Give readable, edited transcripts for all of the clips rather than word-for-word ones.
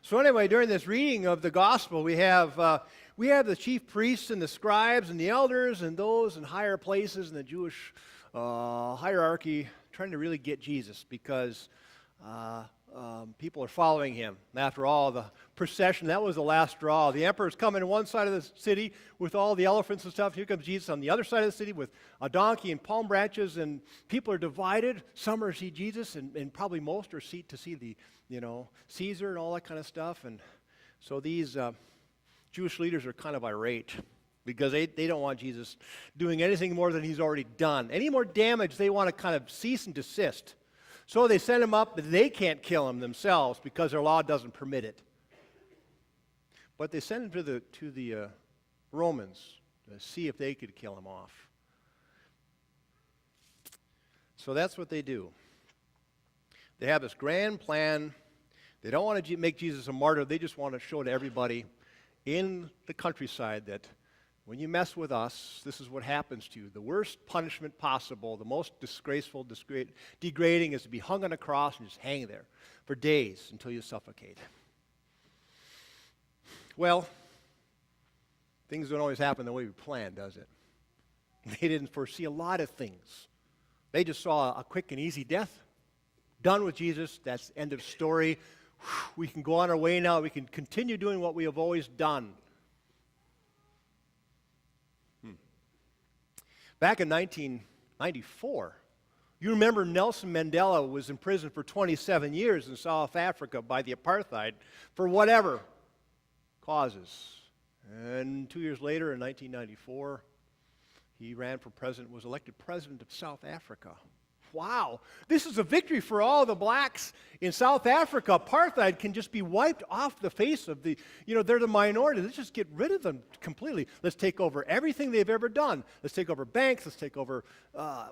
So anyway, during this reading of the gospel, we have the chief priests and the scribes and the elders and those in higher places in the Jewish hierarchy trying to really get Jesus because people are following him. After all, the procession, that was the last straw. The emperor's coming to one side of the city with all the elephants and stuff. Here comes Jesus on the other side of the city with a donkey and palm branches, and people are divided. Some are to see Jesus, and probably most are to see the, Caesar and all that kind of stuff. And so these Jewish leaders are kind of irate because they don't want Jesus doing anything more than he's already done. Any more damage, they want to kind of cease and desist. So they send him up, but they can't kill him themselves because their law doesn't permit it. But they send him to the Romans to see if they could kill him off. So that's what they do. They have this grand plan. They don't want to make Jesus a martyr. They just want to show to everybody in the countryside that when you mess with us, this is what happens to you. The worst punishment possible, the most disgraceful, degrading is to be hung on a cross and just hang there for days until you suffocate. Well, things don't always happen the way we planned, does it? They didn't foresee a lot of things. They just saw a quick and easy death. Done with Jesus, that's end of story. We can go on our way now. We can continue doing what we have always done. Back in 1994, you remember Nelson Mandela was in prison for 27 years in South Africa by the apartheid for whatever causes. And 2 years later, in 1994, he ran for president, was elected president of South Africa. Wow, this is a victory for all the blacks in South Africa. Apartheid can just be wiped off the face of they're the minority. Let's just get rid of them completely. Let's take over everything they've ever done. Let's take over banks. Let's take over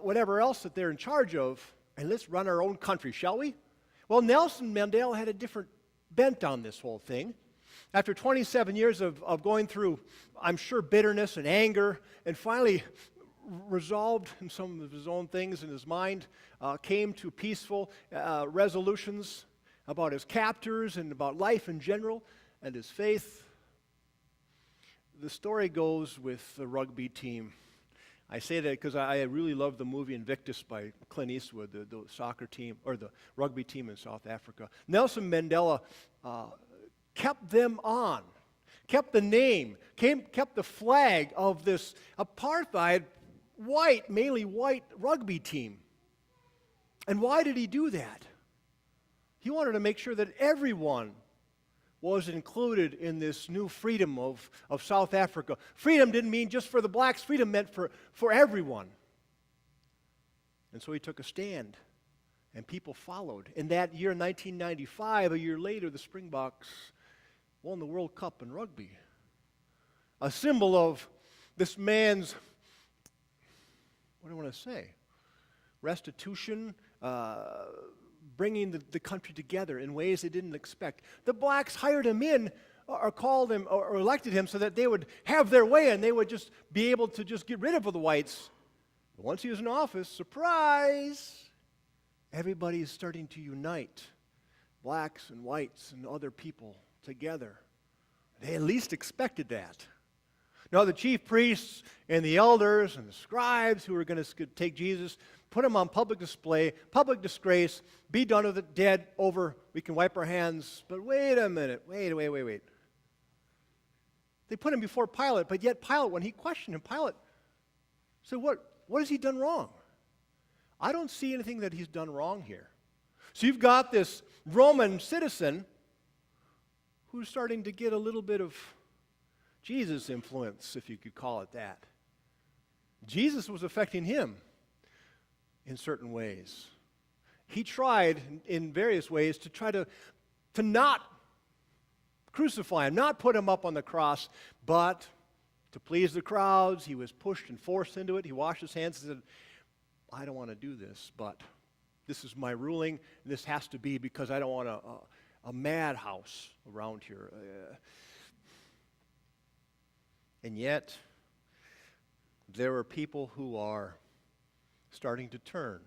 whatever else that they're in charge of, and let's run our own country, shall we? Well, Nelson Mandela had a different bent on this whole thing. After 27 years of going through, I'm sure, bitterness and anger, and finally resolved in some of his own things in his mind, came to peaceful resolutions about his captors and about life in general and his faith. The story goes with the rugby team. I say that because I really love the movie Invictus by Clint Eastwood, the soccer team, or the rugby team in South Africa. Nelson Mandela kept them on, kept the name, kept the flag of this apartheid mainly white rugby team. And why did he do that? He wanted to make sure that everyone was included in this new freedom of South Africa. Freedom didn't mean just for the blacks. Freedom meant for everyone. And so he took a stand, and people followed. In that year, 1995, a year later, the Springboks won the World Cup in rugby. A symbol of this man's, what do I want to say? Restitution, bringing the country together in ways they didn't expect. The blacks hired him in, or called him, or elected him so that they would have their way and they would just be able to just get rid of the whites. But once he was in office, surprise, everybody is starting to unite, blacks and whites and other people together. They at least expected that. Now, the chief priests and the elders and the scribes who were going to take Jesus, put him on public display, public disgrace, be done with it, dead, over, we can wipe our hands. But wait a minute, wait. They put him before Pilate, but yet Pilate, when he questioned him, Pilate said, what has he done wrong? I don't see anything that he's done wrong here. So you've got this Roman citizen who's starting to get a little bit of Jesus' influence, if you could call it that. Jesus was affecting him in certain ways. He tried in various ways to try to not crucify him, not put him up on the cross, but to please the crowds, he was pushed and forced into it. He washed his hands and said, I don't want to do this, but this is my ruling, and this has to be because I don't want a madhouse around here. And yet, there are people who are starting to turn.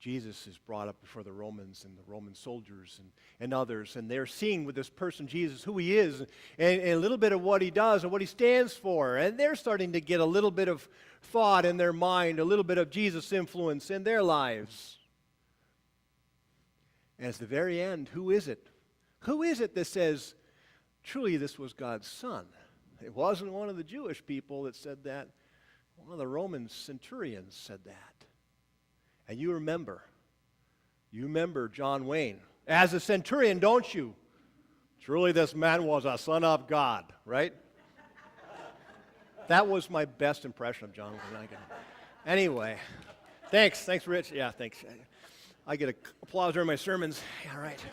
Jesus is brought up before the Romans and the Roman soldiers and others, and they're seeing with this person, Jesus, who he is, and a little bit of what he does and what he stands for, and they're starting to get a little bit of thought in their mind, a little bit of Jesus' influence in their lives. And at the very end, who is it? Who is it that says, truly this was God's Son? It wasn't one of the Jewish people that said that. One of the Roman centurions said that. And you remember John Wayne. As a centurion, don't you? Truly this man was a son of God, right? That was my best impression of John Wayne. Anyway, thanks, Rich. Yeah, thanks. I get applause during my sermons. Yeah, right.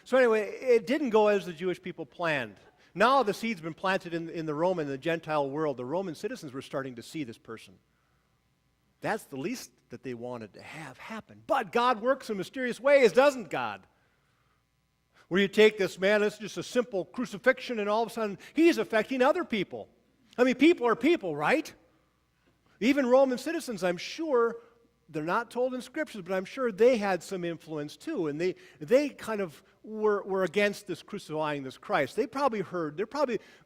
So anyway, it didn't go as the Jewish people planned. Now the seed's been planted in the Roman, the Gentile world. The Roman citizens were starting to see this person. That's the least that they wanted to have happen. But God works in mysterious ways, doesn't God? Where you take this man, it's just a simple crucifixion, and all of a sudden he's affecting other people. I mean, people are people, right? Even Roman citizens, I'm sure, they're not told in scriptures, but I'm sure they had some influence too, and they kind of were against this crucifying this Christ. They're probably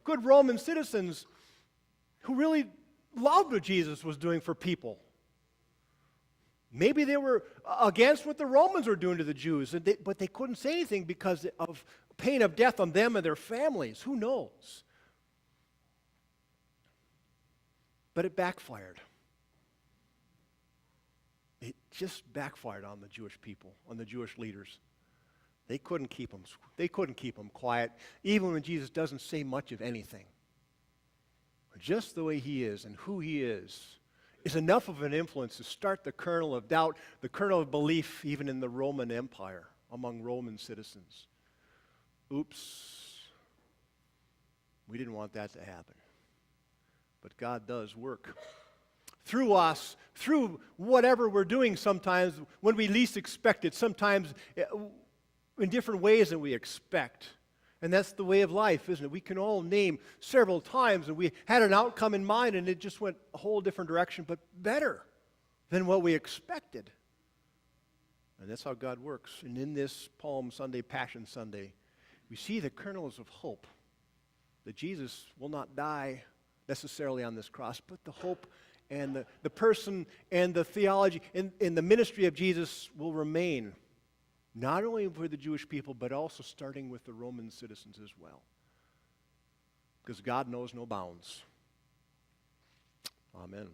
good Roman citizens who really loved what Jesus was doing for people. Maybe they were against what the Romans were doing to the Jews, but they couldn't say anything because of pain of death on them and their families. Who knows? But it backfired. It just backfired on the Jewish people, on the Jewish leaders. They couldn't keep them quiet, even when Jesus doesn't say much of anything. Just the way he is and who he is enough of an influence to start the kernel of doubt, the kernel of belief even in the Roman Empire, among Roman citizens. Oops. We didn't want that to happen. But God does work through us, through whatever we're doing sometimes when we least expect it, sometimes in different ways than we expect. And that's the way of life, isn't it? We can all name several times and we had an outcome in mind and it just went a whole different direction, but better than what we expected. And that's how God works. And in this Palm Sunday, Passion Sunday, we see the kernels of hope that Jesus will not die necessarily on this cross, but the hope and the person and the theology and the ministry of Jesus will remain, not only for the Jewish people, but also starting with the Roman citizens as well. Because God knows no bounds. Amen.